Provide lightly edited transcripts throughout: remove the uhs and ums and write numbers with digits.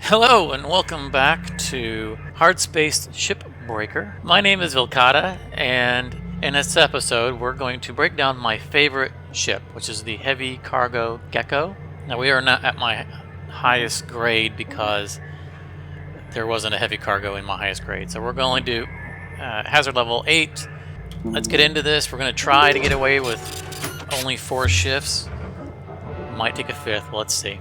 Hello and welcome back to Hardspace Shipbreaker. My name is Vilcata, and in this episode we're going to break down my favorite ship, which is the Heavy Cargo Gecko. Now we are not at my highest grade because there wasn't a heavy cargo in my highest grade, so we're going to do hazard level 8. Let's get into this. We're going to try to get away with only 4 shifts. Might take a 5th, let's see.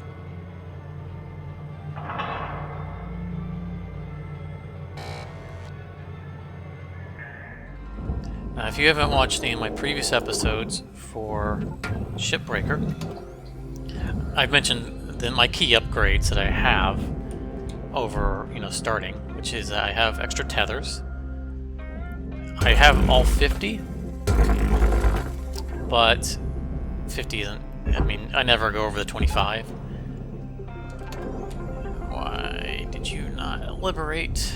Now, if you haven't watched any of my previous episodes for Shipbreaker, I've mentioned my key upgrades that I have over, starting, which is I have extra tethers. I have all 50, but 50 isn't, I never go over the 25. Why did you not liberate?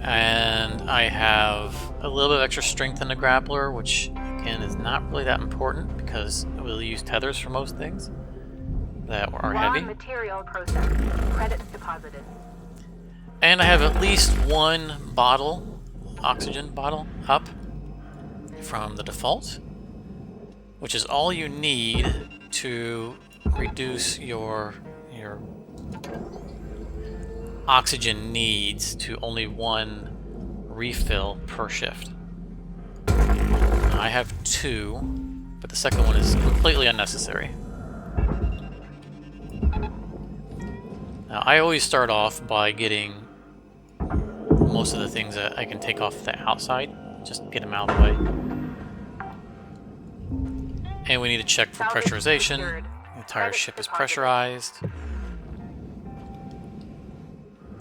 And I have a little bit of extra strength in the grappler, which again is not really that important because we'll use tethers for most things that are heavy. Material processed. Credits deposited. And I have at least one bottle, oxygen bottle, up from the default, which is all you need to reduce your oxygen needs to only 1 refill per shift. I have 2, but the second one is completely unnecessary. Now, I always start off by getting most of the things that I can take off the outside, just get them out of the way. And we need to check for pressurization. The entire ship is pressurized.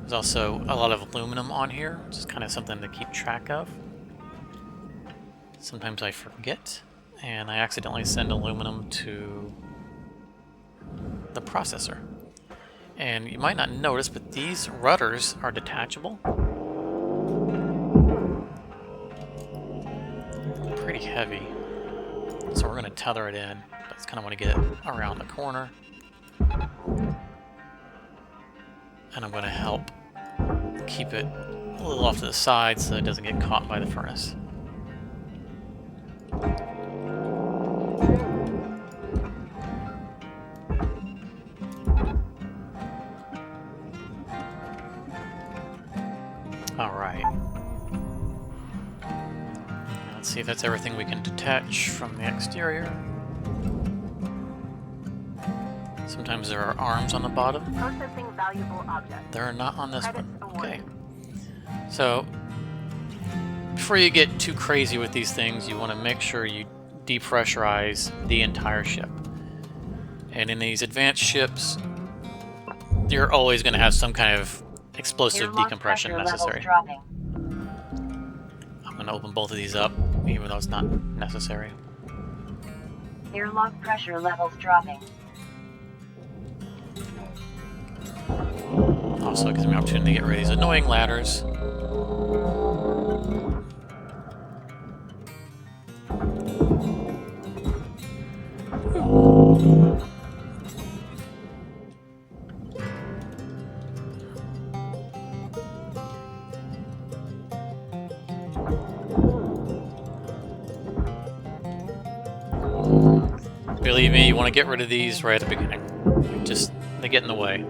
There's also a lot of aluminum on here, which is kind of something to keep track of. Sometimes I forget, and I accidentally send aluminum to the processor. And you might not notice, but these rudders are detachable. Pretty heavy. So we're going to tether it in. I just kind of want to get it around the corner. And I'm going to help keep it a little off to the side so it doesn't get caught by the furnace. Alright. Let's see if that's everything we can detach from the exterior. Sometimes there are arms on the bottom. Processing valuable objects. There are not on this one. Okay. So, before you get too crazy with these things, you want to make sure you depressurize the entire ship. And in these advanced ships, you're always going to have some kind of explosive decompression necessary. I'm going to open both of these up, even though it's not necessary. Airlock pressure levels dropping. Also, it gives me an opportunity to get rid of these annoying ladders. Believe me, you want to get rid of these right at the beginning. They get in the way.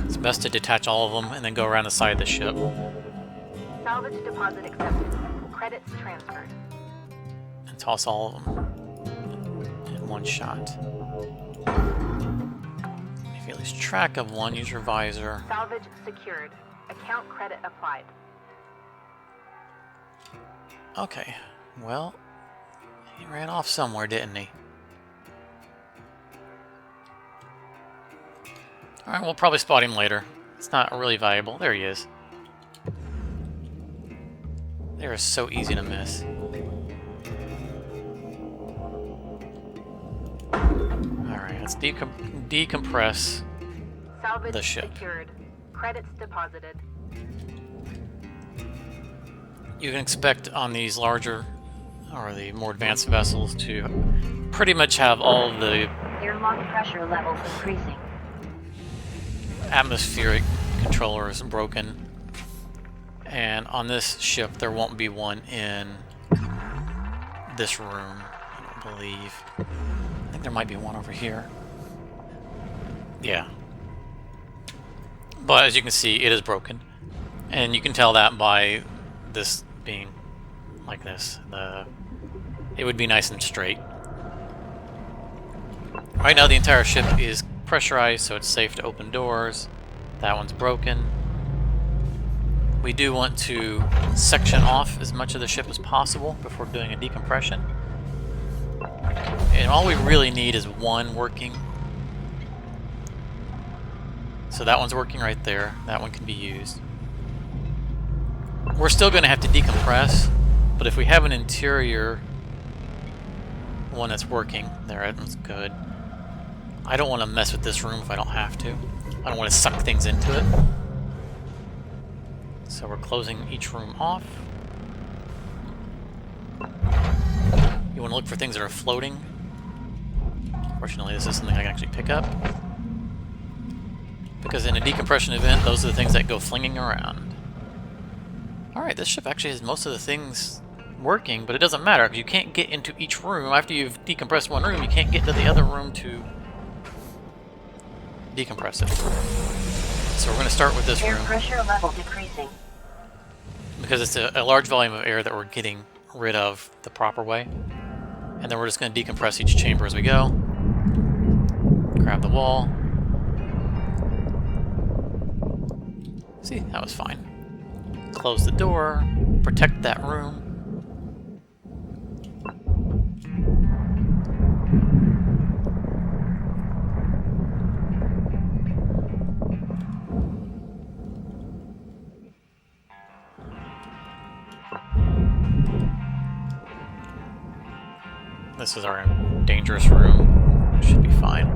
It's best to detach all of them and then go around the side of the ship. Salvage deposit accepted. Credits transferred. And toss all of them in one shot. If you lose track of one, use your visor. Salvage secured. Account credit applied. Okay, well, he ran off somewhere, didn't he? Alright, we'll probably spot him later. It's not really valuable. There he is. They are so easy to miss. Alright, let's decompress Salvage the ship. secured. Credits deposited. You can expect on these larger or the more advanced vessels, to pretty much have all the Airlock pressure levels increasing. atmospheric controllers broken. And on this ship, there won't be one in this room, I don't believe. I think there might be one over here. Yeah. But as you can see, it is broken. And you can tell that by this being like this. It would be nice and straight. Right now the entire ship is pressurized, so it's safe to open doors. That one's broken. We do want to section off as much of the ship as possible before doing a decompression. And all we really need is one working. So that one's working right there. That one can be used. We're still going to have to decompress, but if we have an interior one that's working, there, that's good. I don't want to mess with this room if I don't have to. I don't want to suck things into it. So we're closing each room off. You want to look for things that are floating. Fortunately, this is something I can actually pick up. Because in a decompression event, those are the things that go flinging around. Alright, this ship actually has most of the things working, but it doesn't matter because you can't get into each room. After you've decompressed one room, you can't get to the other room to decompress it. So we're going to start with this room. Air pressure level decreasing. Because it's a large volume of air that we're getting rid of the proper way. And then we're just going to decompress each chamber as we go. Grab the wall. See, that was fine. Close the door. Protect that room. This is our dangerous room. Should be fine.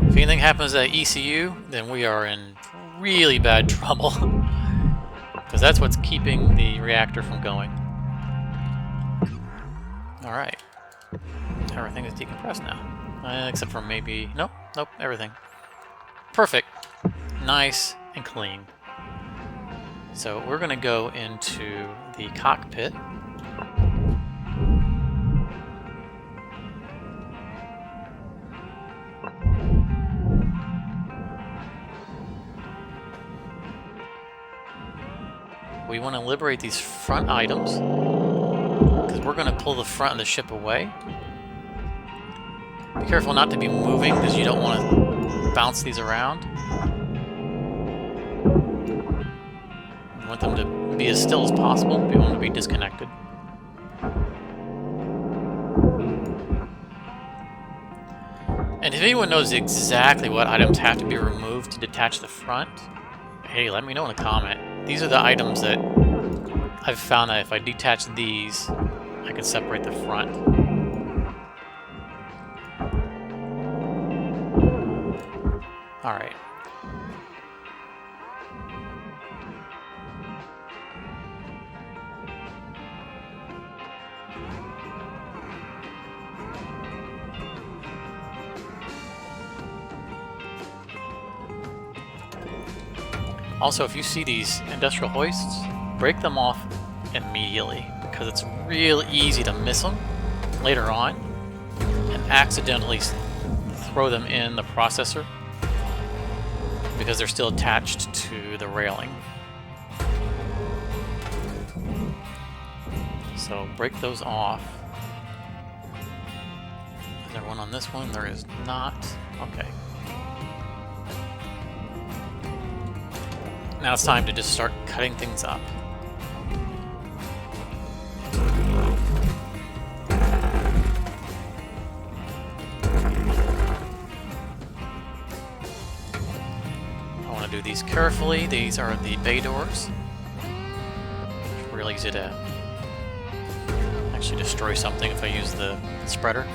If anything happens at ECU, then we are in really bad trouble. Because that's what's keeping the reactor from going. Alright. Everything is decompressed now. Except for maybe... Nope, everything. Perfect. Nice and clean. So we're going to go into the cockpit. We want to liberate these front items because we're going to pull the front of the ship away. Be careful not to be moving because you don't want to bounce these around. We want them to be as still as possible. We want them to be disconnected. And if anyone knows exactly what items have to be removed to detach the front, hey, let me know in a comment. These are the items that I've found that if I detach these, I can separate the front. Alright. Also, if you see these industrial hoists, break them off immediately because it's real easy to miss them later on and accidentally throw them in the processor because they're still attached to the railing. So break those off. Is there one on this one? There is not. Okay. Now it's time to just start cutting things up. I want to do these carefully. These are the bay doors. It's real easy to actually destroy something if I use the spreader.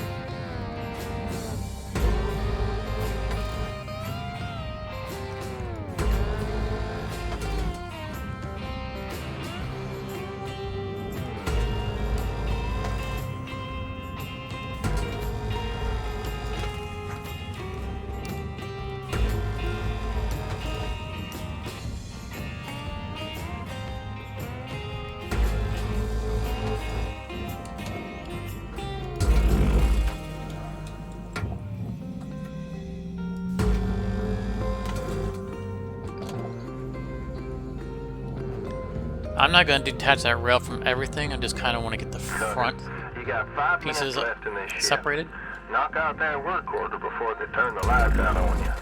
I'm not going to detach that rail from everything. I just kind of want to get the front You got 5 minutes pieces left in this ship. separated. Knock out that work order before they turn the lights out on you.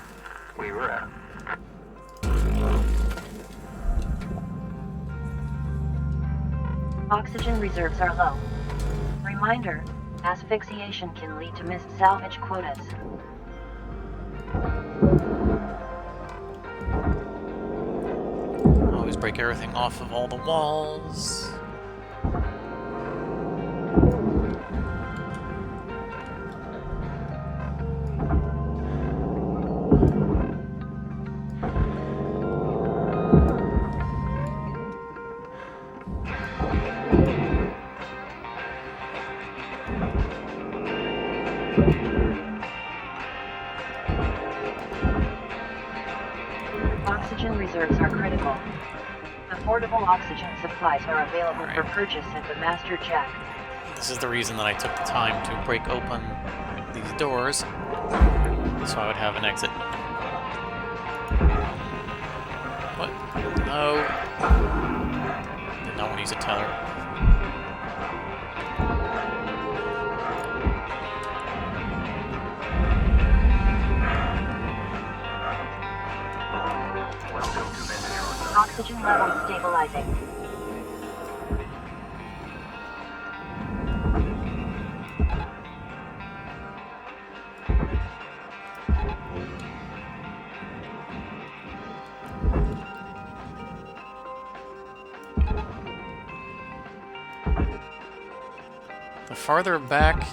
We were out. Oxygen reserves are low. Reminder, asphyxiation can lead to missed salvage quotas. Always break everything off of all the walls. Oxygen reserves are critical. Affordable oxygen supplies are available for purchase at the master jack. This is the reason that I took the time to break open these doors, so I would have an exit. What? No. Did not want to use a tether. Oxygen levels stabilizing. The farther back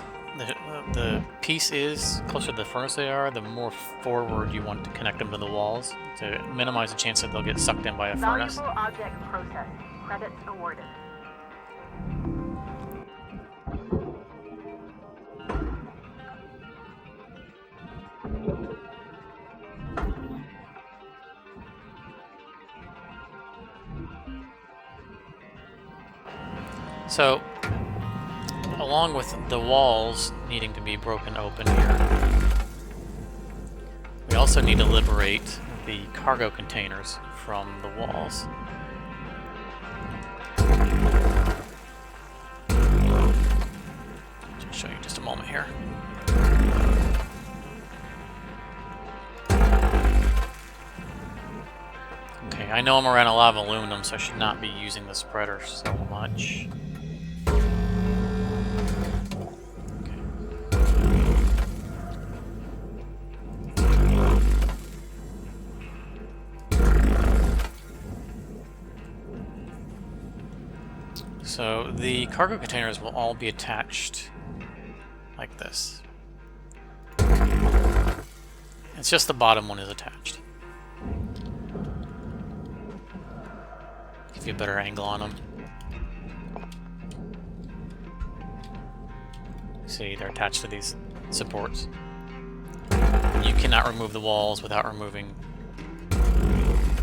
the piece is, closer to the furnace they are, the more forward you want to connect them to the walls to minimize the chance that they'll get sucked in by a furnace. Valuable object processed. Credits awarded. So, along with the walls needing to be broken open here, we also need to liberate the cargo containers from the walls. I'll show you in just a moment here. Okay, I know I'm around a lot of aluminum, so I should not be using the spreader so much. So the cargo containers will all be attached like this. It's just the bottom one is attached. Give you a better angle on them. See, they're attached to these supports. You cannot remove the walls without removing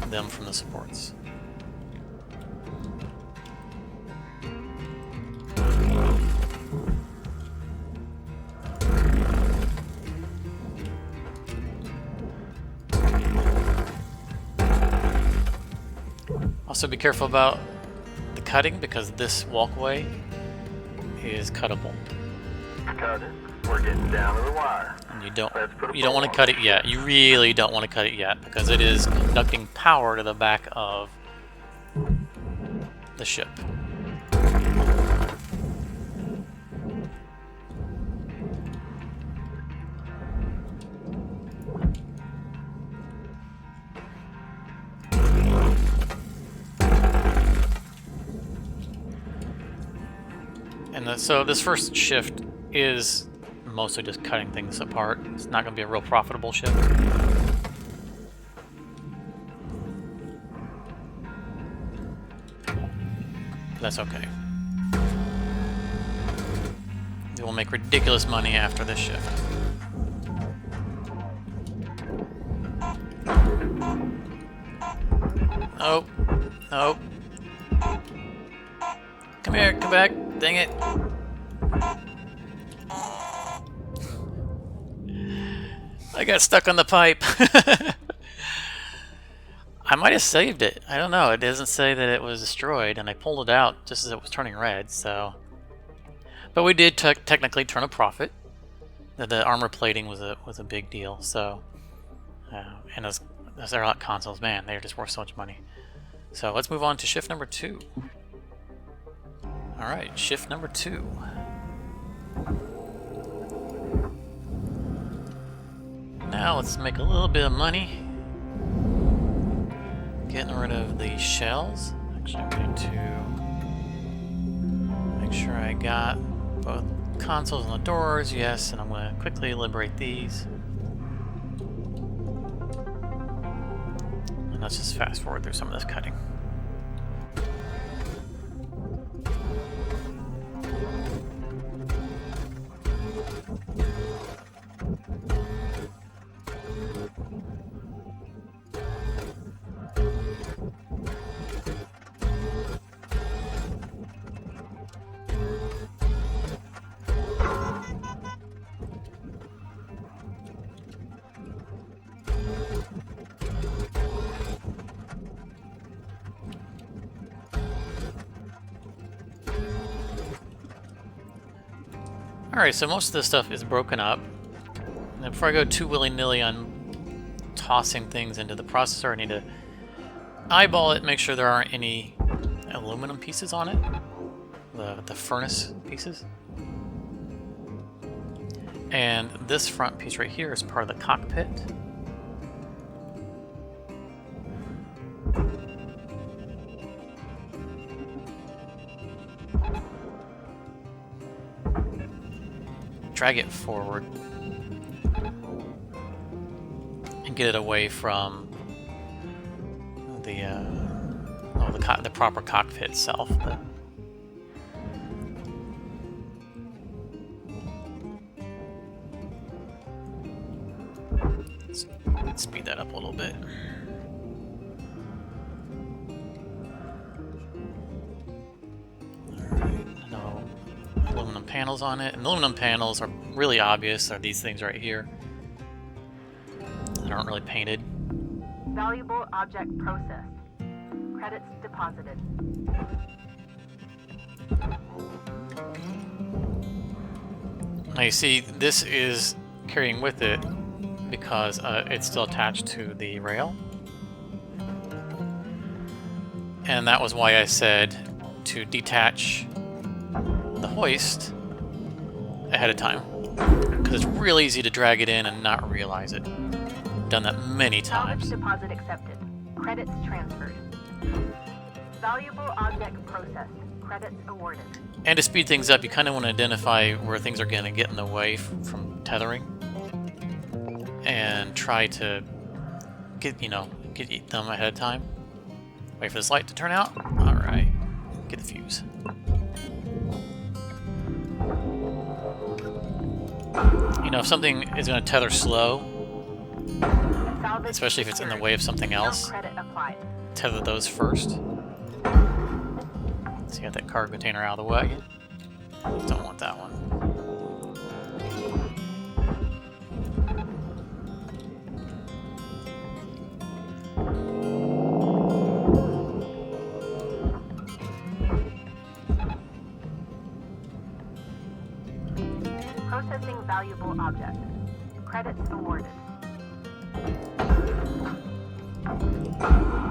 them from the supports. Also be careful about the cutting because this walkway is cuttable. Cut it. We're getting down to the wire. And you don't want to cut it yet. You really don't want to cut it yet because it is conducting power to the back of the ship. And so this first shift is mostly just cutting things apart. It's not going to be a real profitable shift. That's okay. We will make ridiculous money after this shift. Oh. Oh. Come here, come back. Dang it. I got stuck on the pipe. I might have saved it. I don't know. It doesn't say that it was destroyed, and I pulled it out just as it was turning red, so... But we did technically turn a profit. The armor plating was a big deal, so... and those airlock consoles, man, they're just worth so much money. So let's move on to shift number 2. Alright, shift number 2. Now let's make a little bit of money. Getting rid of the shells. Actually, I'm going to make sure I got both consoles and the doors. Yes, and I'm going to quickly liberate these. And let's just fast forward through some of this cutting. Alright, so most of this stuff is broken up. Now before I go too willy-nilly on tossing things into the processor, I need to eyeball it, make sure there aren't any aluminum pieces on it. The furnace pieces. And this front piece right here is part of the cockpit. Drag it forward and get it away from the proper cockpit itself. Let's speed that up a little bit. Alright, no aluminum panels on it. And aluminum panels are really obvious. Are these things right here that aren't really painted. Valuable object processed. Credits deposited. Now you see, this is carrying with it because it's still attached to the rail. And that was why I said to detach the hoist ahead of time. Because it's real easy to drag it in and not realize it. Done that many times. Salvage deposit accepted. Credits transferred. Valuable object processed. Credits awarded. And to speed things up, you kind of want to identify where things are going to get in the way from tethering. And try to get them ahead of time. Wait for this light to turn out. Alright. Get the fuse. You know, if something is going to tether slow, Salvage especially if it's in the secured. way of something No else, credit applied. tether those first. Let's get that cargo container out of the way. Don't want that one. Processing valuable object. Credits awarded.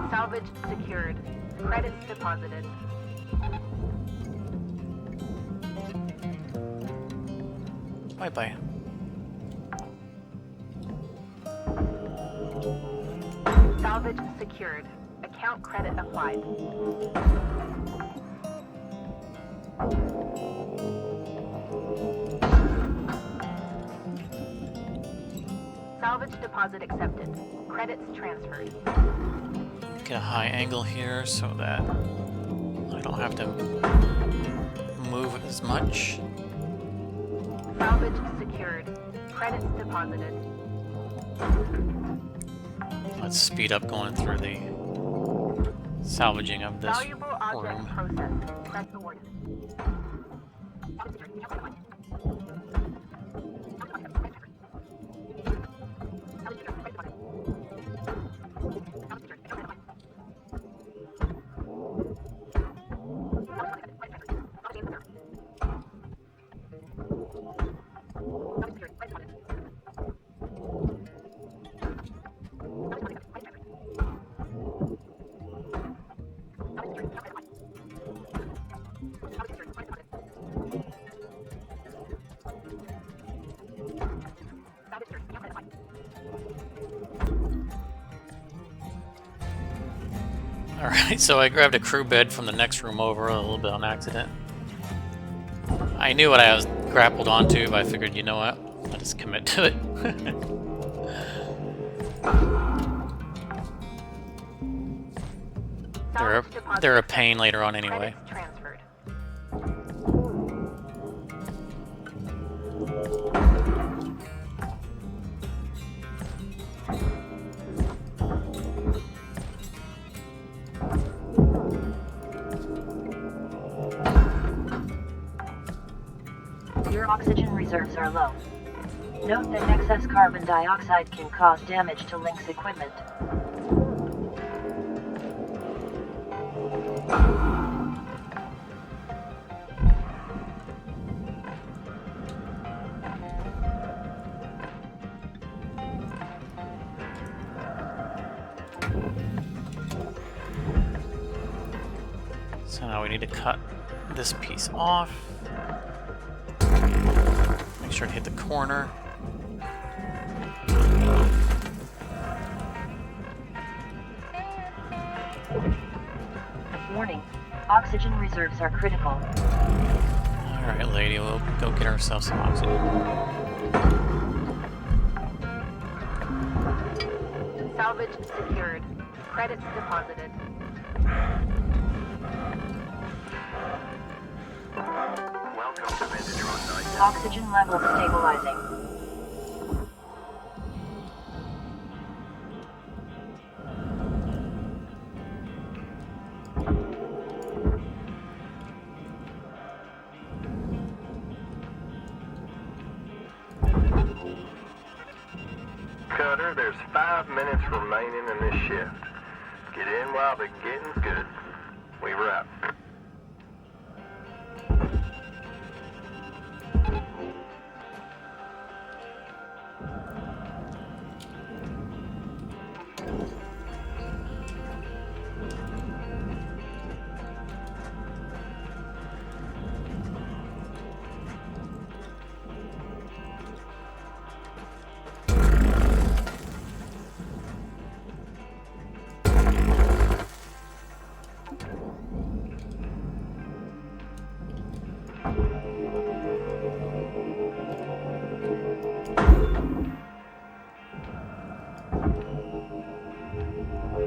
Salvage secured. Credits deposited. Bye-bye. Salvage secured. Account credit applied. Salvage deposit accepted. Credits transferred. Get a high angle here so that I don't have to move as much. Salvage secured. Credits deposited. Let's speed up going through the salvaging of this Valuable object room. processed. Press awarded. Alright, so I grabbed a crew bed from the next room over a little bit on accident. I knew what I was grappled onto, but I figured, you know what? I'll just commit to it. They're a pain later on anyway. Credits transferred. Your oxygen reserves are low. Note that excess carbon dioxide can cause damage to Link's equipment. So now we need to cut this piece off. Make sure to hit the corner. Warning, oxygen reserves are critical. Alright, lady, we'll go get ourselves some oxygen. Salvage secured. Credits deposited. Welcome to Vintage on 9. Oxygen levels stabilizing. Cutter, there's 5 minutes remaining in this shift. Get in while the getting's good. We wrap.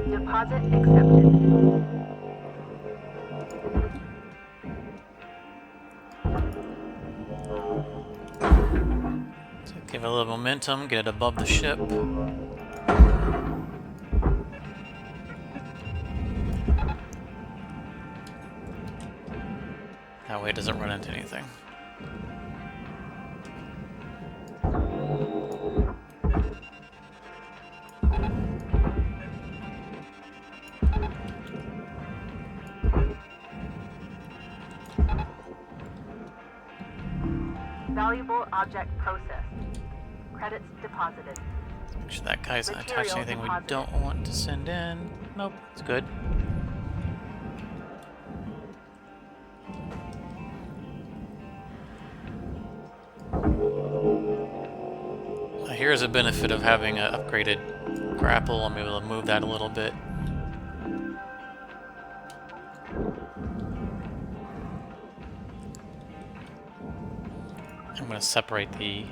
Deposit accepted. So give it a little momentum, get it above the ship. That way it doesn't run into anything. Valuable object processed. Credits deposited. Make sure that guy's not touching Material anything we deposited. don't want to send in. Nope, it's good. Here's a benefit of having an upgraded grapple. I'm able to move that a little bit. I'm going to separate the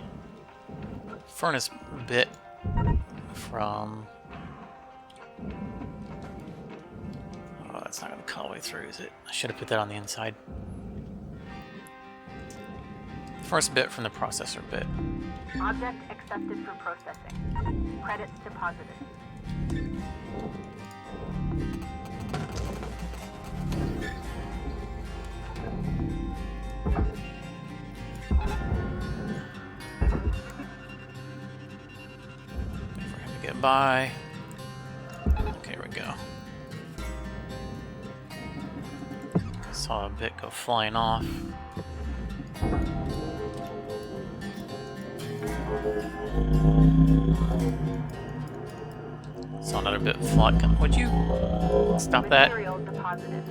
furnace bit from... Oh, that's not going to cut all the way through, is it? I should have put that on the inside. First bit from the processor bit. Object accepted for processing. Credits deposited. For him to get by. Okay, here we go. Saw a bit go flying off. Saw another bit fly come. Would you stop that? Material deposited.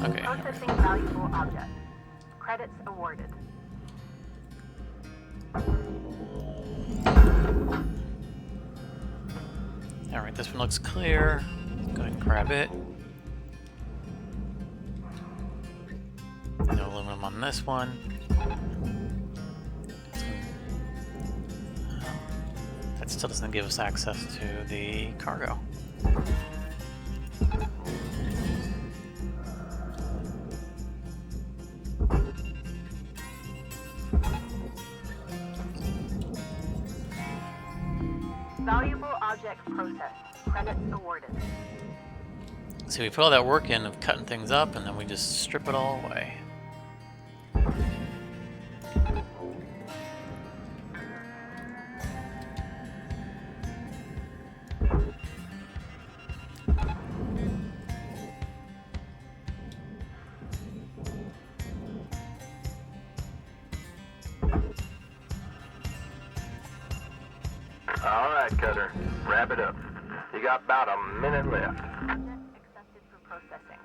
Okay. Processing valuable object. Credits awarded. Alright, this one looks clear. Go ahead and grab it. No aluminum on this one. That still doesn't give us access to the cargo. Valuable object processed. Credits awarded. See, we put all that work in of cutting things up, and then we just strip it all away. All right, Cutter. Wrap it up. You got about a minute left. Accepted for processing.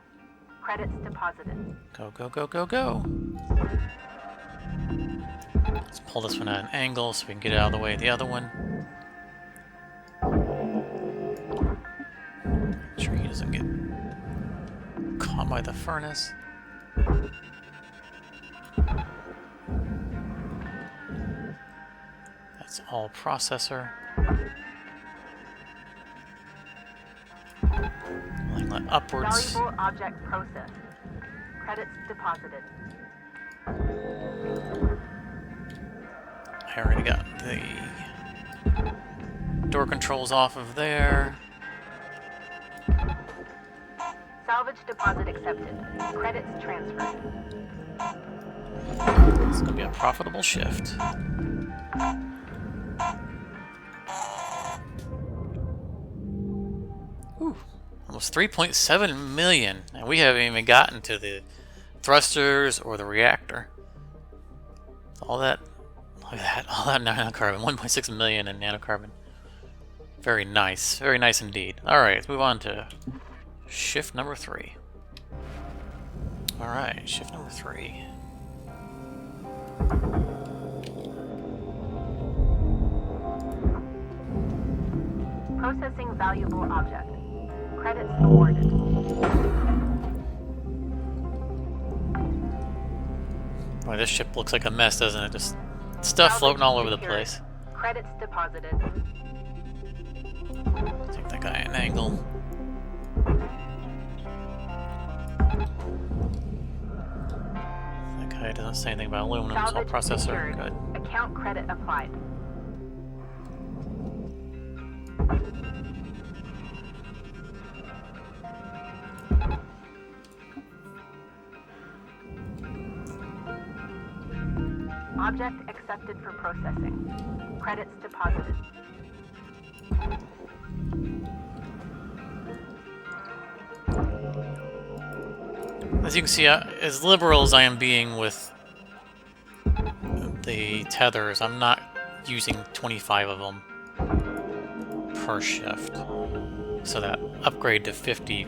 Credits deposited. Go, go, go, go, go! Let's pull this one at an angle so we can get it out of the way of the other one. Make sure he doesn't get caught by the furnace. That's all processor. Let upwards. Valuable object processed. Credits deposited. I already got the door controls off of there. Salvage deposit accepted. Credits transferred. It's gonna be a profitable shift. Ooh, almost 3.7 million, and we haven't even gotten to the thrusters or the reactor. All that, look at that, all that nanocarbon, 1.6 million in nanocarbon. Very nice indeed. All right, let's move on to shift number 3. All right, shift number 3. Processing valuable object. Credits awarded. Boy, this ship looks like a mess, doesn't it? Just stuff floating all over the Secured. place. Credits deposited. Take that guy at an angle. That guy doesn't say anything about aluminum, it's all Salvage processor. secured. Good. Account credit applied. Object accepted for processing. Credits deposited. As you can see, as liberal as I am being with the tethers, I'm not using 25 of them per shift. So that upgrade to 50,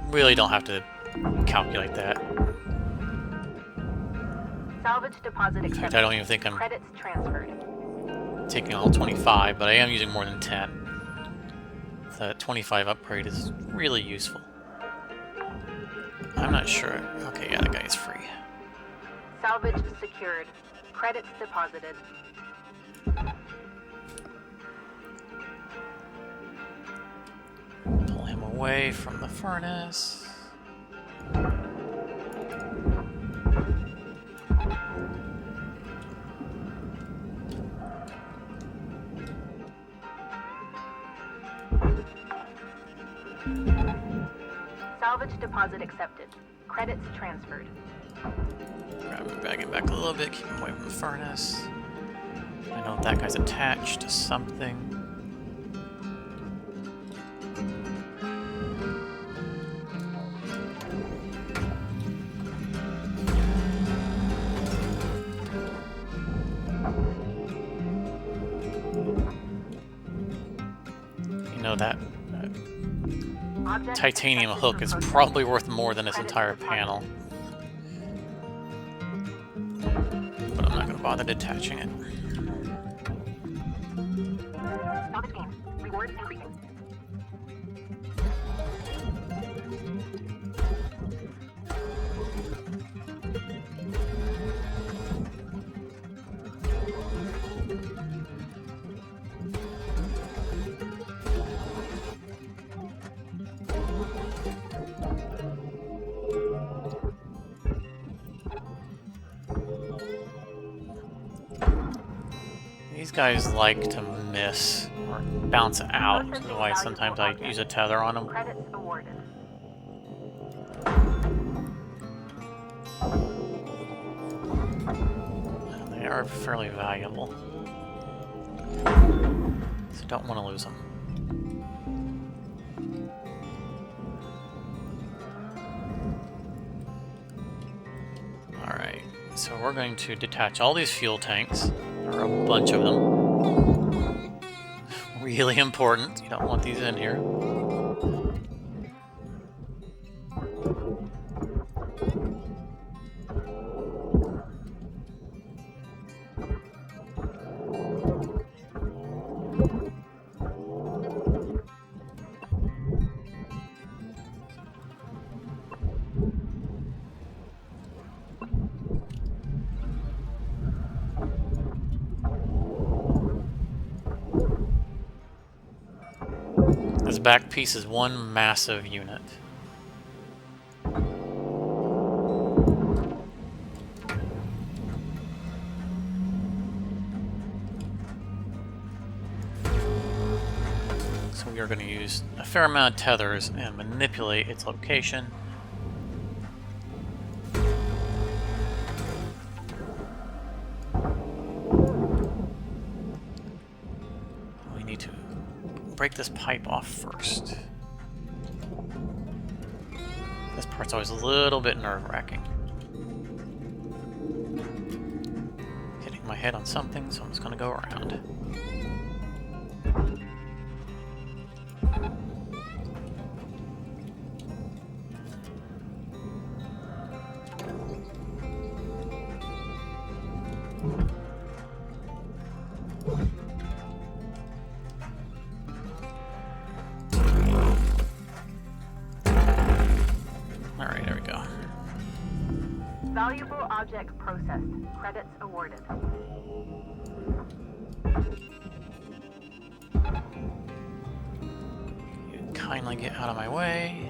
really don't have to calculate that. Salvage deposit In accepted. fact, I don't even think I'm Credits transferred. taking all 25, but I am using more than 10. So that 25 upgrade is really useful. I'm not sure. Okay, yeah, the guy's free. Salvage secured. Credits deposited. Pull him away from the furnace. Salvage deposit accepted. Credits transferred. Grab him, bag him back a little bit, keep him away from the furnace. I know that guy's attached to something. You know that Object titanium accepted hook for is processing. probably worth more than this Credits entire deposited. panel. But I'm not going to bother detaching it. Salvage gain. Reward increasing. These guys like to miss or bounce out, which is why sometimes I use a tether on them. Credits awarded. They are fairly valuable, so don't want to lose them. Alright, so we're going to detach all these fuel tanks. There are a bunch of them. Really important. You don't want these in here. This back piece is one massive unit. So we are going to use a fair amount of tethers and manipulate its location. We need to break this pipe off first. This part's always a little bit nerve-wracking. Hitting my head on something, so I'm just gonna go around. Alright, there we go. Valuable object processed. Credits awarded. You kindly get out of my way.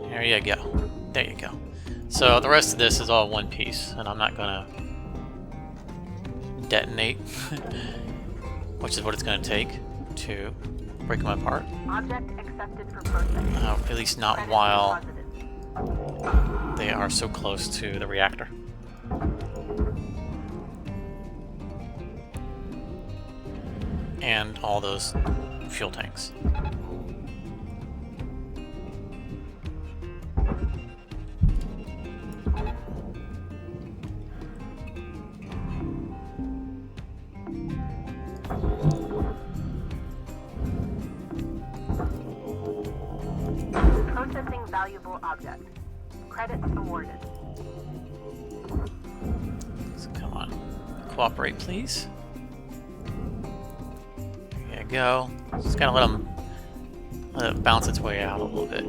There you go. There you go. So the rest of this is all one piece, and I'm not gonna detonate, which is what it's gonna take to break them apart. Object accepted for processing. At least not Credits while deposited. they are so close to the reactor. And all those fuel tanks. Processing valuable object. Credits awarded. So come on. Cooperate, please. There you go. Just gotta let it bounce its way out a little bit.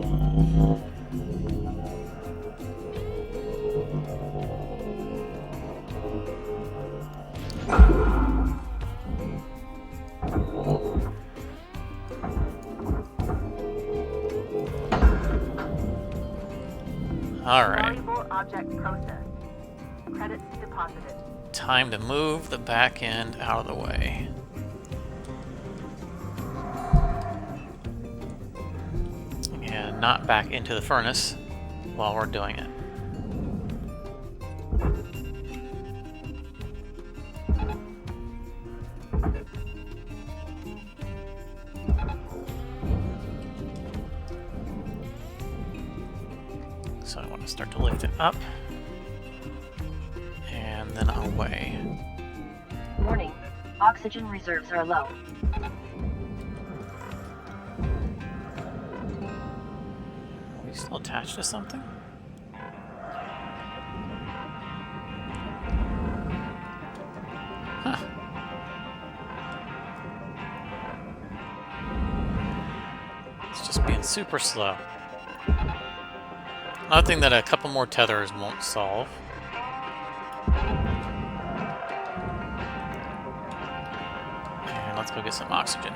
Alright. Valuable object processed. Credits deposited. Time to move the back end out of the way. And not back into the furnace while we're doing it. So I want to start to lift it up and then away. Warning. Oxygen reserves are low. we still attached to something? Huh. It's just being super slow. Nothing that a couple more tethers won't solve. And let's go get some oxygen.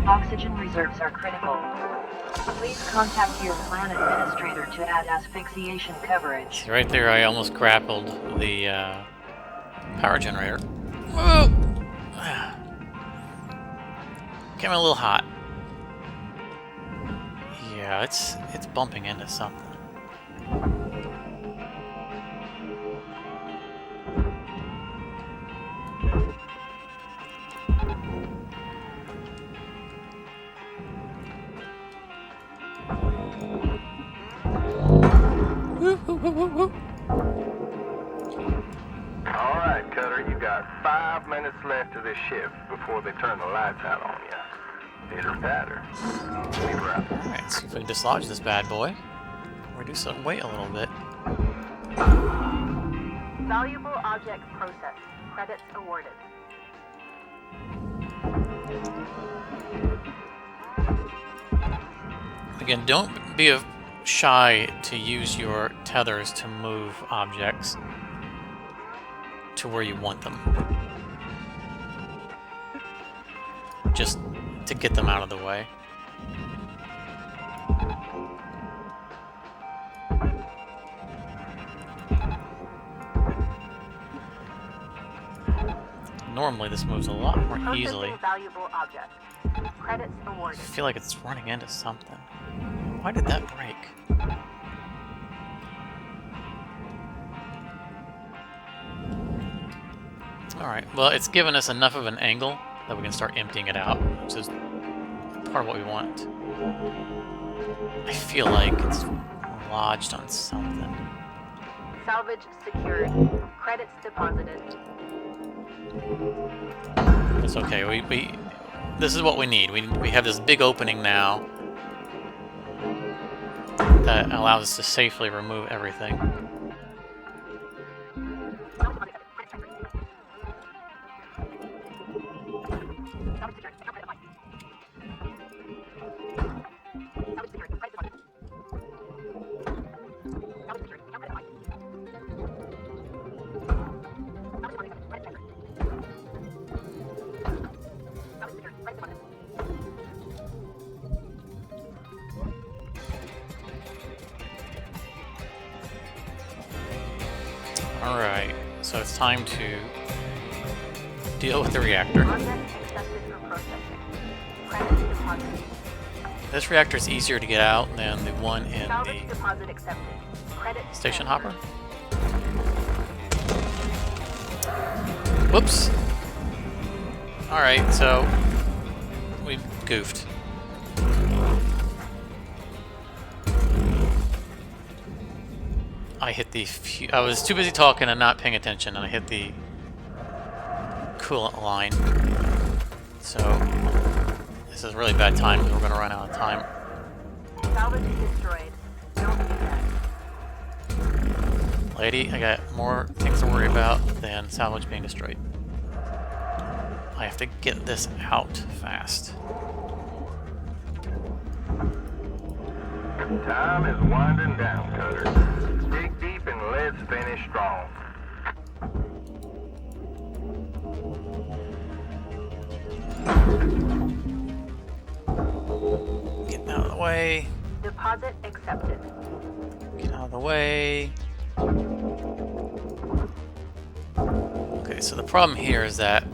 Oxygen reserves are critical. Please contact your plan administrator to add asphyxiation coverage. See, right there, I almost grappled the power generator. Whoa! Came in a little hot. Yeah, it's bumping into something. Alright, Cutter, you got 5 minutes left of this shift before they turn the lights out on you. Pitter patter. We wrap. Alright, see if we can dislodge this bad boy. Reduce the weight a little bit. Valuable object processed. Credits awarded. Again, don't be shy to use your tethers to move objects to where you want them. Just to get them out of the way. Normally this moves a lot more easily. Valuable object. Credits I awarded. feel like it's running into something. Why did that break? Alright, well, it's given us enough of an angle that we can start emptying it out, which is part of what we want. I feel like it's lodged on something. Salvage secured. Credits deposited. It's okay, this is what we need. We have this big opening now that allows us to safely remove everything. Alright, so it's time to deal with the reactor. Object accepted for processing. Credits deposited. This reactor is easier to get out than the one in Salvage the deposit accepted. Credits station transferred. hopper. Whoops. Alright, so we goofed. I hit the I was too busy talking and not paying attention, and I hit the coolant line. So this is really bad time because we're going to run out of time. Salvage destroyed. Don't do that. Lady, I got more things to worry about than salvage being destroyed. I have to get this out fast. Time is winding down, Cutter. Dig deep and let's finish strong. Get out of the way. Deposit accepted. Get out of the way. Okay, so the problem here is that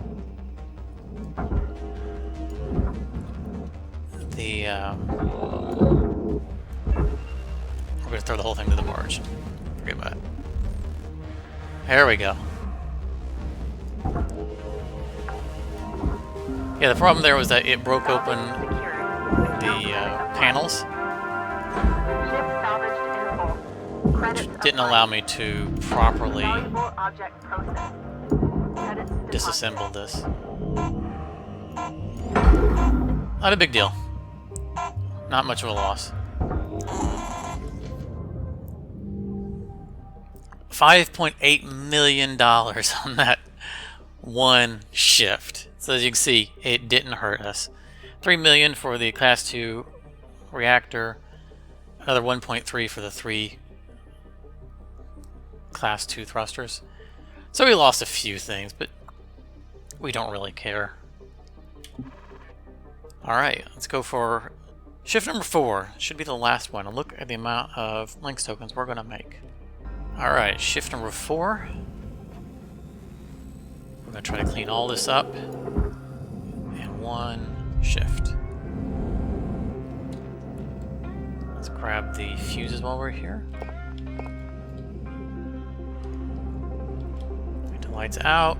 the we're gonna throw the whole thing to the barge. Forget about it. There we go. Yeah, the problem there was that it broke open the panels, Ship salvaged in full. Credits didn't applied. allow me to properly Valuable object processed. Credits disassemble deposited. this. Not a big deal. Not much of a loss. $5.8 million on that one shift. So as you can see, it didn't hurt us. $3 million for the Class 2 reactor. Another 1.3 for the 3 Class 2 thrusters. So we lost a few things, but we don't really care. Alright, let's go for shift number 4. Should be the last one. And look at the amount of links tokens we're going to make. Alright, shift number 4. We're going to try to clean all this up in one shift. Let's grab the fuses while we're here. Get the lights out.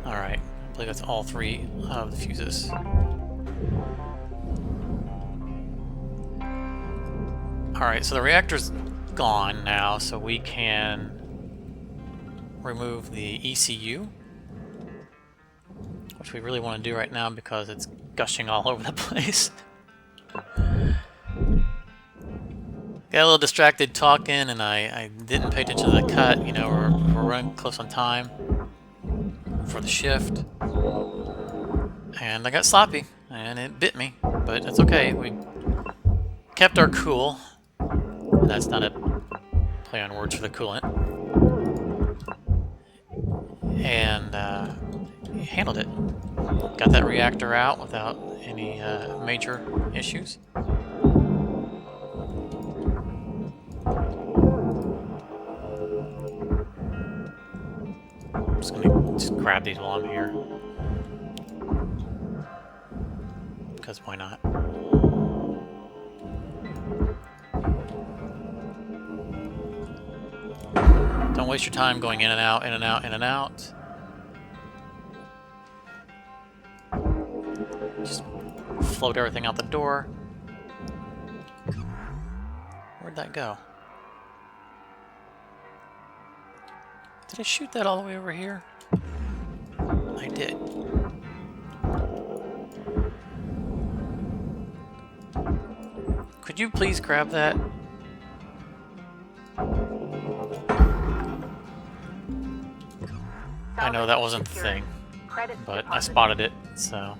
Alright, I believe that's all 3 of the fuses. Alright, so the reactor's gone now, so we can remove the ECU, which we really want to do right now because it's gushing all over the place. Got a little distracted talking, and I didn't pay attention to the cut. You know, we're running close on time for the shift, and I got sloppy, and it bit me, but that's okay. We kept our cool. That's not a play on words for the coolant. And handled it. Got that reactor out without any major issues. I'm just gonna grab these while I'm here. Because why not? Don't waste your time going in and out, in and out, in and out. Just float everything out the door. Where'd that go? Did I shoot that all the way over here? I did. Could you please grab that? I know that wasn't the thing, but I spotted it, so...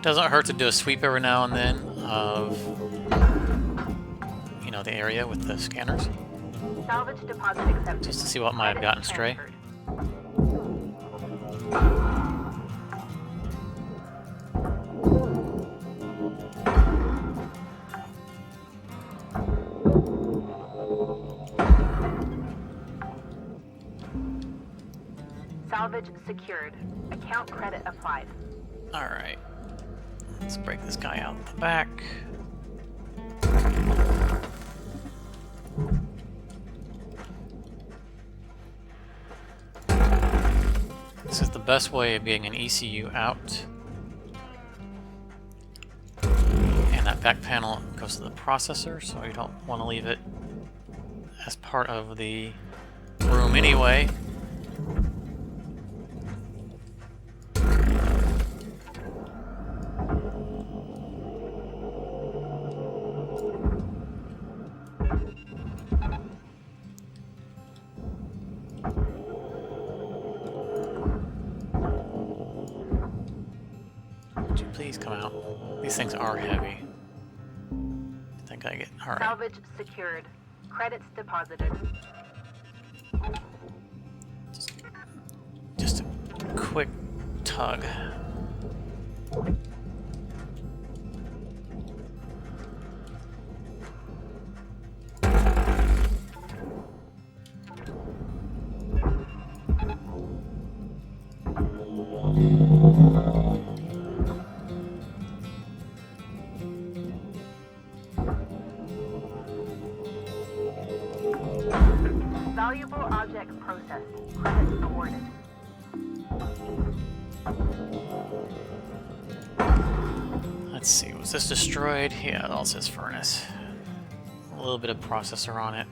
Doesn't hurt to do a sweep every now and then of, you know, the area with the scanners. Salvage deposit accepted. Just to see what might have gotten stray. Salvage secured. Account credit applied. Alright. Let's break this guy out the back. This is the best way of getting an ECU out. And that back panel goes to the processor, so you don't want to leave it as part of the room anyway. Please come out. These things are heavy. I think I get... Alright. Salvage secured. Credits deposited. Just a quick tug. Valuable object processed. Credits awarded. Let's see, was this destroyed? Yeah, it all says furnace. A little bit of processor on it.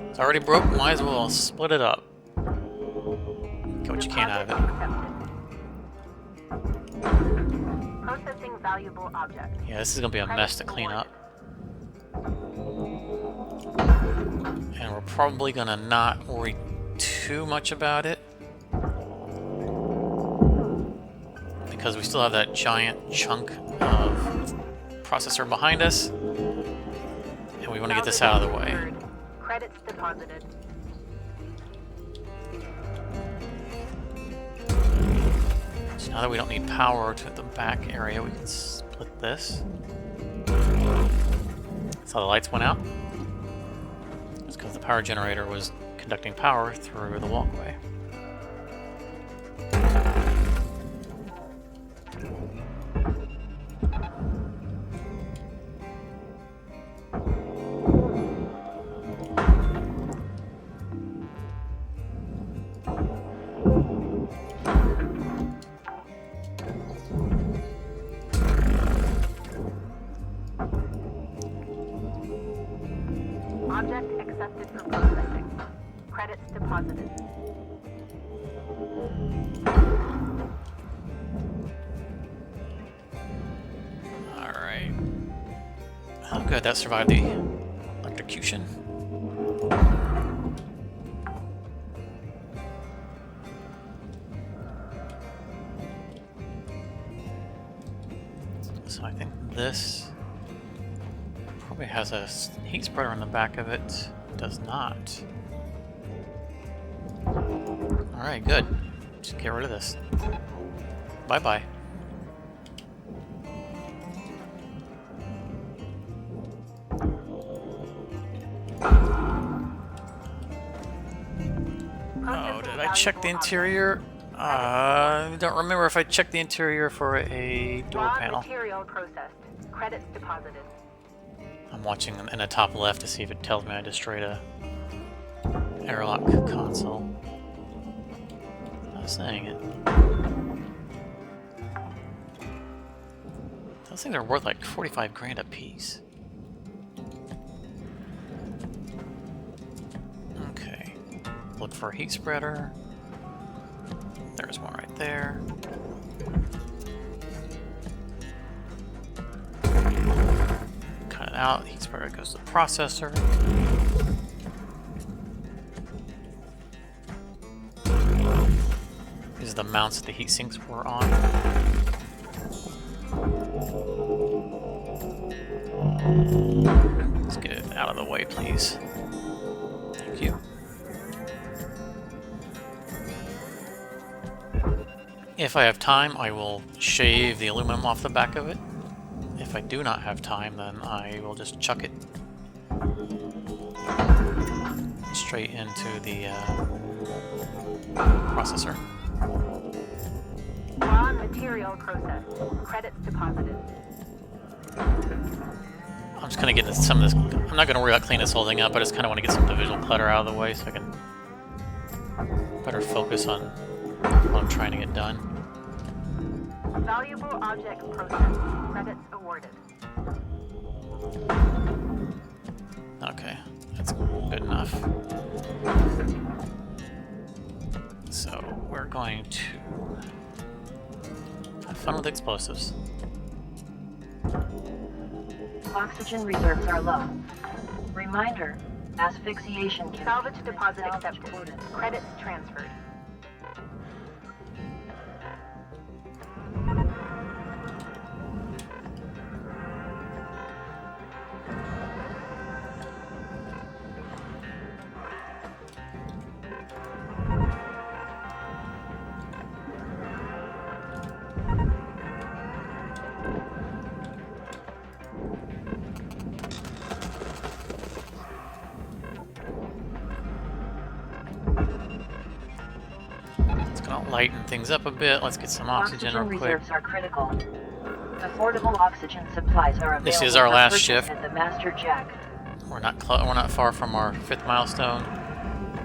It's already broke, might as well split it up. Get what you can out of it. Processing valuable object. Yeah, this is gonna be a mess to clean up. And we're probably gonna not worry too much about it, because we still have that giant chunk of processor behind us, and we want to get this out of the way. Credits deposited. So now that we don't need power to the back area, we can split this. So the lights went out. It's because the power generator was conducting power through the walkway. Object accepted for processing. Credits deposited. Alright. Oh good, that survived the electrocution. So I think this probably has a heat spreader on the back of it. It does not. Alright, good. Just get rid of this. Bye-bye. Oh, did I check the interior? I don't remember if I checked the interior for a door Raw panel. material processed. Credits deposited. I'm watching in the top left to see if it tells me I destroyed a airlock console. Not saying it. Those things are worth like 45 grand a piece. Okay. Look for a heat spreader. There's one right there. Cut it out. Heat spreader goes to the processor. These are the mounts that the heat sinks were on. Let's get it out of the way, please. Thank you. If I have time, I will shave the aluminum off the back of it. If I do not have time, then I will just chuck it straight into the processor. Raw material processed. Credits deposited. I'm just gonna get some of this. I'm not gonna worry about cleaning this whole thing up. I just kind of want to get some of the visual clutter out of the way so I can better focus on what I'm trying to get done. Valuable object processed. Credits awarded. Okay, that's good enough. So we're going to have fun with explosives. Oxygen reserves are low. Reminder, asphyxiation can Salvage be deposit salvage accepted. quoted. Credits transferred. It's gonna lighten things up a bit. Let's get some oxygen real quick. Reserves are critical. Affordable oxygen supplies are available This is our for last purchase shift. at the Master Jack. We're not far from our 5th milestone,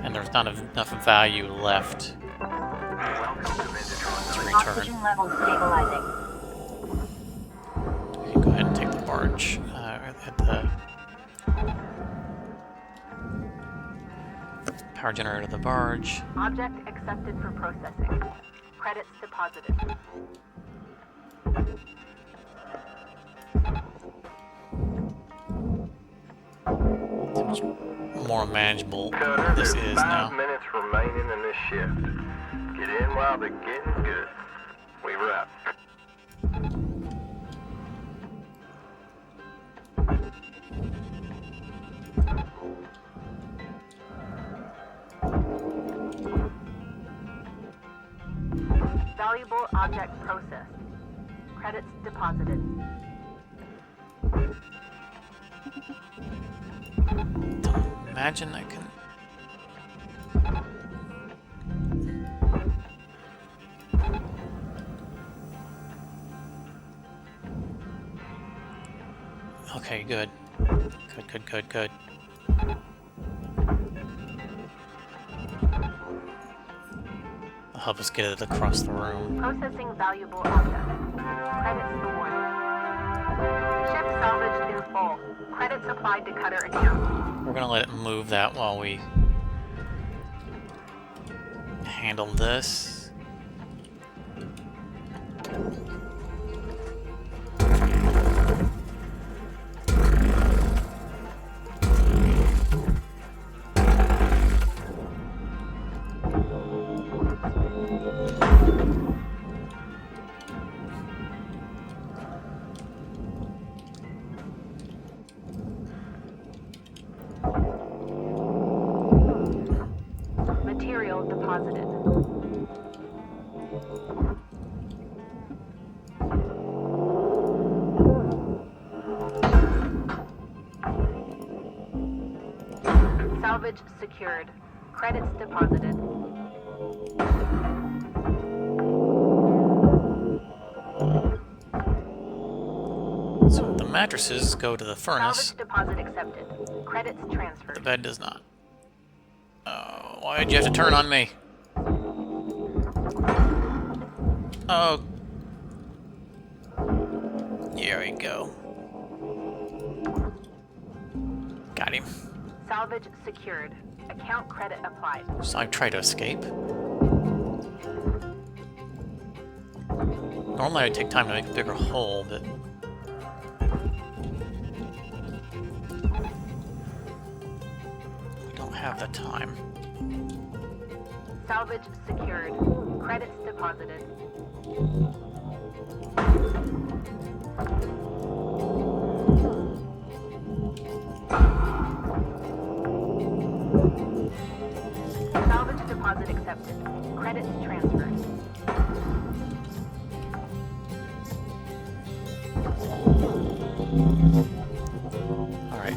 and there's not enough value left to return. Oxygen levels stabilizing. We can go ahead and take the barge at the power generator of the barge. Object accepted for processing. Credits deposited. How much more manageable Cutter, this there's is 5 now. minutes remaining in this shift. Get in while the getting's good. We wrap. Valuable object processed. Credits deposited. Imagine I can. Okay, good. Good. I'll help us get it across the room. Processing valuable object. Credits awarded. Ship salvaged in full. Credits applied to cutter account. We're gonna let it move that while we handle this. Material deposited. Salvage secured. Credits deposited. So the mattresses go to the furnace. Salvage deposit accepted. Credits The transferred. bed does not. Oh, why did you have to turn on me? Oh. There we go. Got him. Salvage secured. Account credit applied. So I try to escape. Normally I'd take time to make a bigger hole, but we don't have the time. Salvage secured. Credits deposited. Salvage deposit accepted. Credits transferred. All right.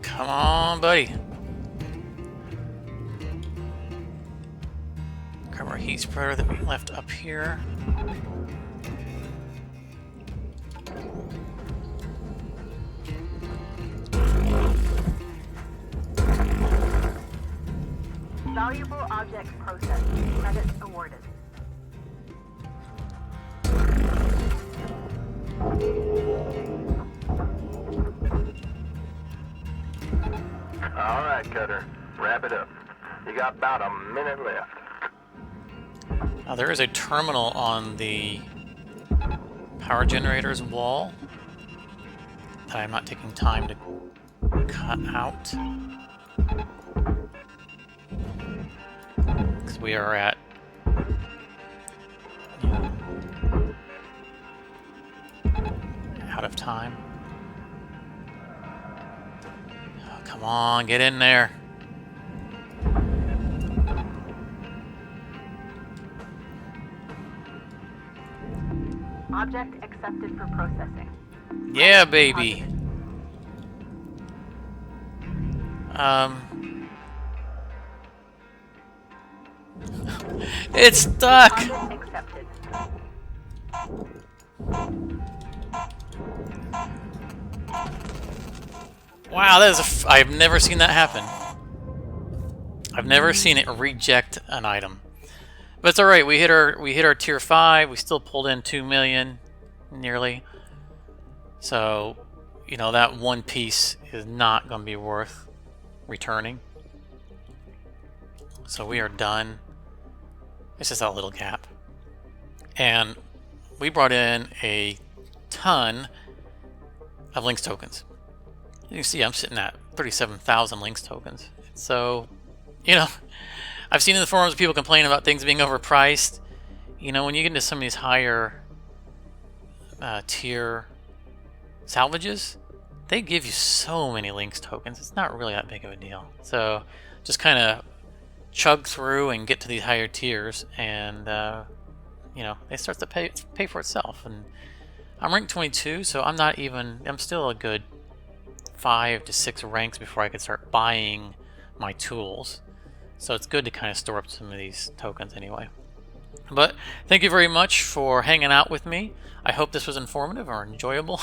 Come on, buddy. Grab our heat spreader that we left up here. Valuable object processed. Credits awarded. All right, Cutter. Wrap it up. You got about a minute left. Now there is a terminal on the power generator's wall that I'm not taking time to cut out. Because we are at time. Oh, come on, get in there. Object accepted for processing. Yeah, baby. It's stuck. Object accepted. Wow, that is I've never seen that happen. I've never seen it reject an item. But it's all right. We hit our tier 5. We still pulled in 2 million nearly. So, you know, that one piece is not going to be worth returning. So we are done. It's just that little gap. And we brought in a ton of links tokens. You can see I'm sitting at 37,000 links tokens. So, you know, I've seen in the forums people complain about things being overpriced. You know, when you get into some of these higher tier salvages, they give you so many links tokens. It's not really that big of a deal. So just kind of chug through and get to these higher tiers, and you know, it starts to pay for itself. And I'm ranked 22, so I'm still a good 5 to 6 ranks before I could start buying my tools. So it's good to kind of store up some of these tokens anyway. But thank you very much for hanging out with me. I hope this was informative or enjoyable.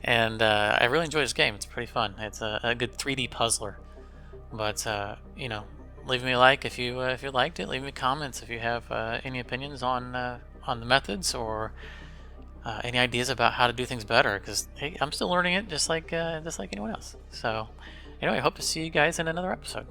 And I really enjoy this game. It's pretty fun. It's a good 3D puzzler. But you know, leave me a like if you liked it. Leave me comments if you have any opinions on the methods, or any ideas about how to do things better. Because hey, I'm still learning it just like anyone else. So anyway, I hope to see you guys in another episode.